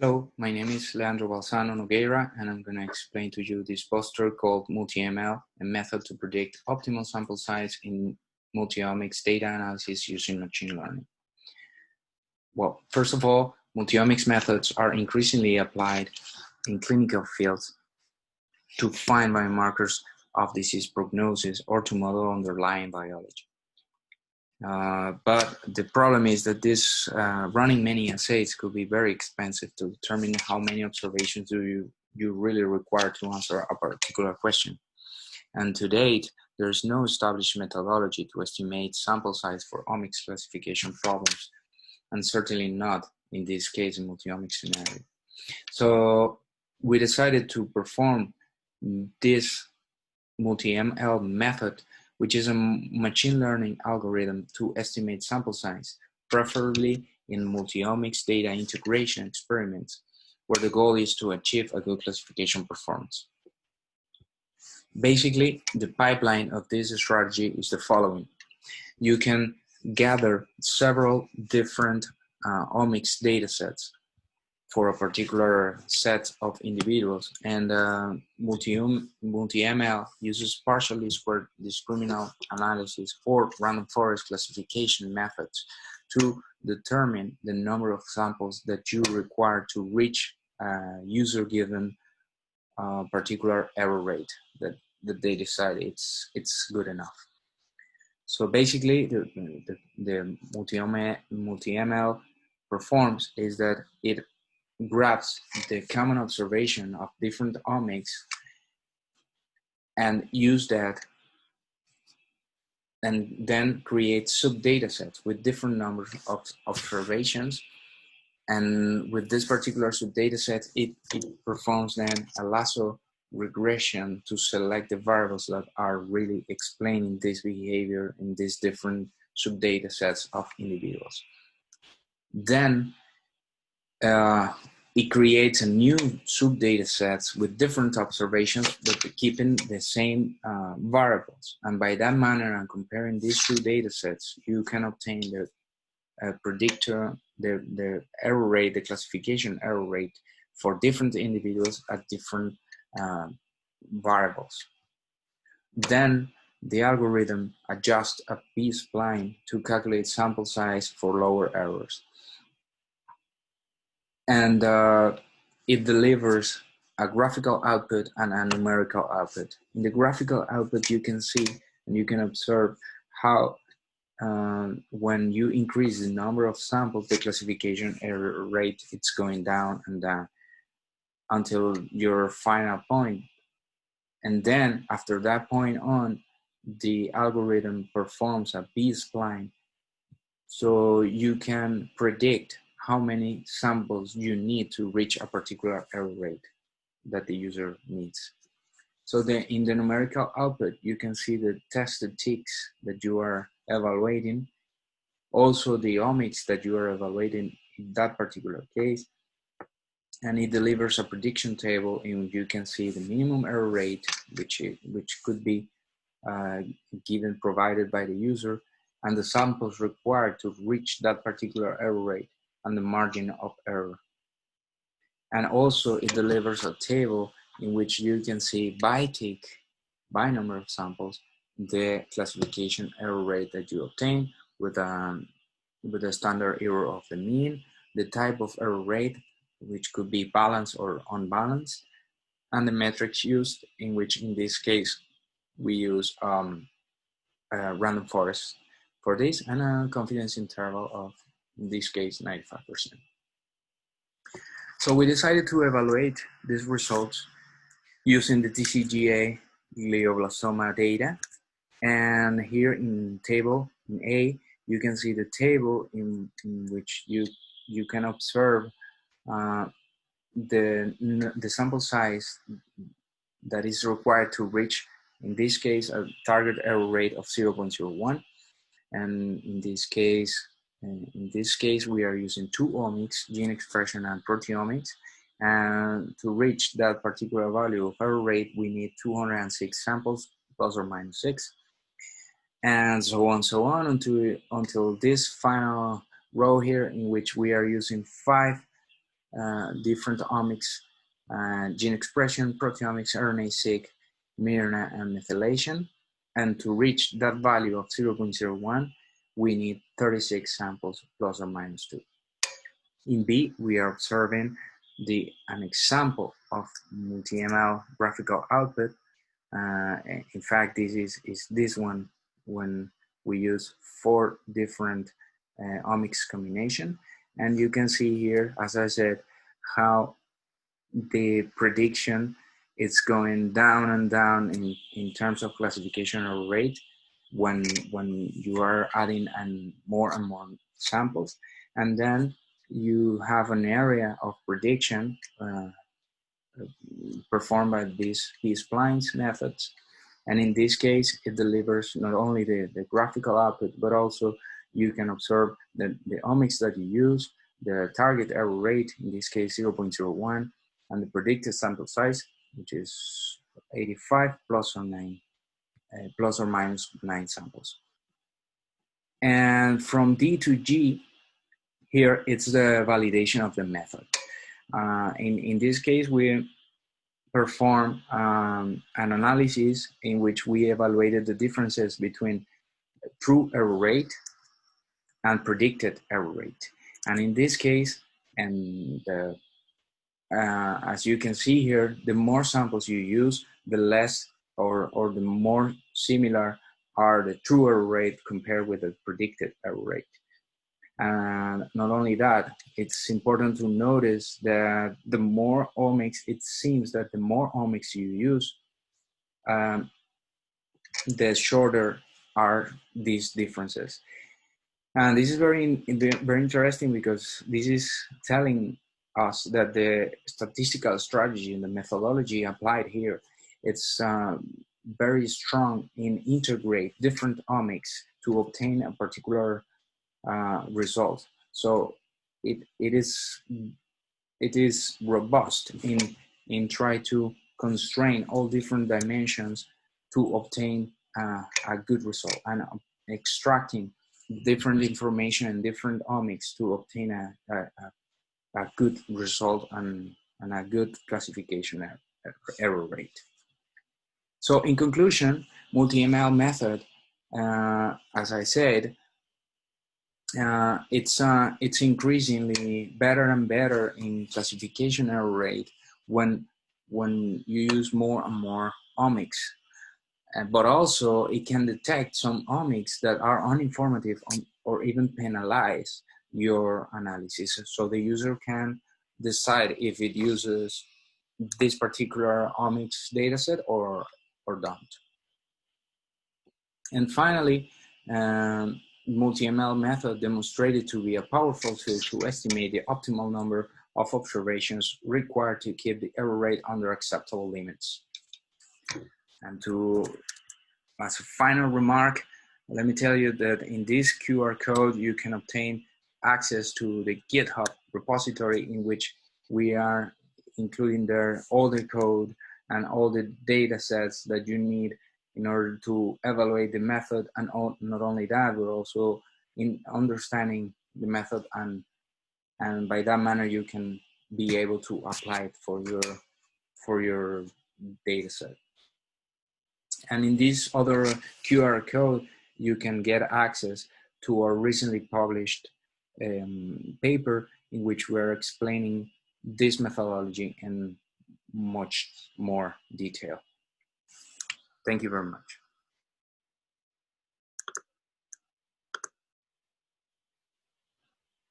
Hello, my name is Leandro Balzano-Nogueira, and I'm going to explain to you this poster called Multi-ML, a method to predict optimal sample size in multi-omics data analysis using machine learning. Well, first of all, multi-omics methods are increasingly applied in clinical fields to find biomarkers of disease prognosis or to model underlying biology. But the problem is that this running many assays could be very expensive to determine how many observations do you really require to answer a particular question. And to date, there's no established methodology to estimate sample size for omics classification problems, and certainly not in this case in multi-omics scenario. So we decided to perform this multi-ML method, which is a machine learning algorithm to estimate sample size, preferably in multi-omics data integration experiments, where the goal is to achieve a good classification performance. Basically, the pipeline of this strategy is the following. You can gather several different omics data sets for a particular set of individuals, and multi-ML uses partially squared discriminant analysis or random forest classification methods to determine the number of samples that you require to reach a user-given particular error rate that they decide it's good enough. So basically, the multi-ML performs is that it grabs the common observation of different omics and use that, and then create sub-data sets with different numbers of observations. And with this particular sub-data set, it performs then a lasso regression to select the variables that are really explaining this behavior in these different sub-data sets of individuals. Then it creates a new sub-data sets with different observations, but keeping the same variables. And by that manner, and comparing these two data sets, you can obtain the predictor, the error rate, the classification error rate for different individuals at different variables. Then the algorithm adjusts a p-spline to calculate sample size for lower errors. And it delivers a graphical output and a numerical output. In the graphical output, you can see and you can observe how when you increase the number of samples, the classification error rate it's going down and down until your final point. And then after that point on, the algorithm performs a p-spline, so you can predict how many samples you need to reach a particular error rate that the user needs. So in the numerical output, you can see the tested ticks that you are evaluating, also the omics that you are evaluating in that particular case, and it delivers a prediction table in which you can see the minimum error rate, which could be provided by the user, and the samples required to reach that particular error rate and the margin of error. And also it delivers a table in which you can see by tick, by number of samples, the classification error rate that you obtain with a standard error of the mean, the type of error rate, which could be balanced or unbalanced, and the metrics used, in which in this case we use random forest for this, and a confidence interval of, in this case, 95%. So we decided to evaluate these results using the TCGA glioblastoma data. And here in table, in A, you can see the table in which you can observe the sample size that is required to reach, in this case, a target error rate of 0.01. And in this case, we are using two omics, gene expression and proteomics. And to reach that particular value of error rate, we need 206 samples, plus or minus 6. And so on until this final row here, in which we are using 5 different omics, gene expression, proteomics, RNA-seq, miRNA, and methylation. And to reach that value of 0.01, we need 36 samples plus or minus 2. In B, we are observing an example of MultiML graphical output. In fact, this is this one when we use 4 different omics combination. And you can see here, as I said, how the prediction is going down and down in terms of classification or rate when you are adding more and more samples. And then you have an area of prediction performed by these splines methods. And in this case, it delivers not only the graphical output, but also you can observe the omics that you use, the target error rate, in this case 0.01, and the predicted sample size, which is 85 plus or minus 9 samples. And from D to G, here it's the validation of the method. In this case, we perform an analysis in which we evaluated the differences between true error rate and predicted error rate. And in this case, as you can see here, the more samples you use, the less or the more similar are the true error rate compared with the predicted error rate. And not only that, it's important to notice that the more omics, it seems that the more omics you use, the shorter are these differences. And this is very interesting because this is telling us that the statistical strategy and the methodology applied here, it's very strong in integrate different omics to obtain a particular result. So it is robust in try to constrain all different dimensions to obtain a good result, and extracting different information and different omics to obtain a good result and a good classification error rate. So in conclusion, MultiML method, as I said, it's increasingly better and better in classification error rate when you use more and more omics. But also it can detect some omics that are uninformative or even penalize your analysis. So the user can decide if it uses this particular omics dataset or don't. And finally, MultiML method demonstrated to be a powerful tool to estimate the optimal number of observations required to keep the error rate under acceptable limits. And as a final remark, let me tell you that in this QR code, you can obtain access to the GitHub repository in which we are including there all the code and all the data sets that you need in order to evaluate the method. And not only that, we're also in understanding the method, and by that manner, you can be able to apply it for your data set. And in this other QR code, you can get access to our recently published paper in which we're explaining this methodology in much more detail. Thank you very much.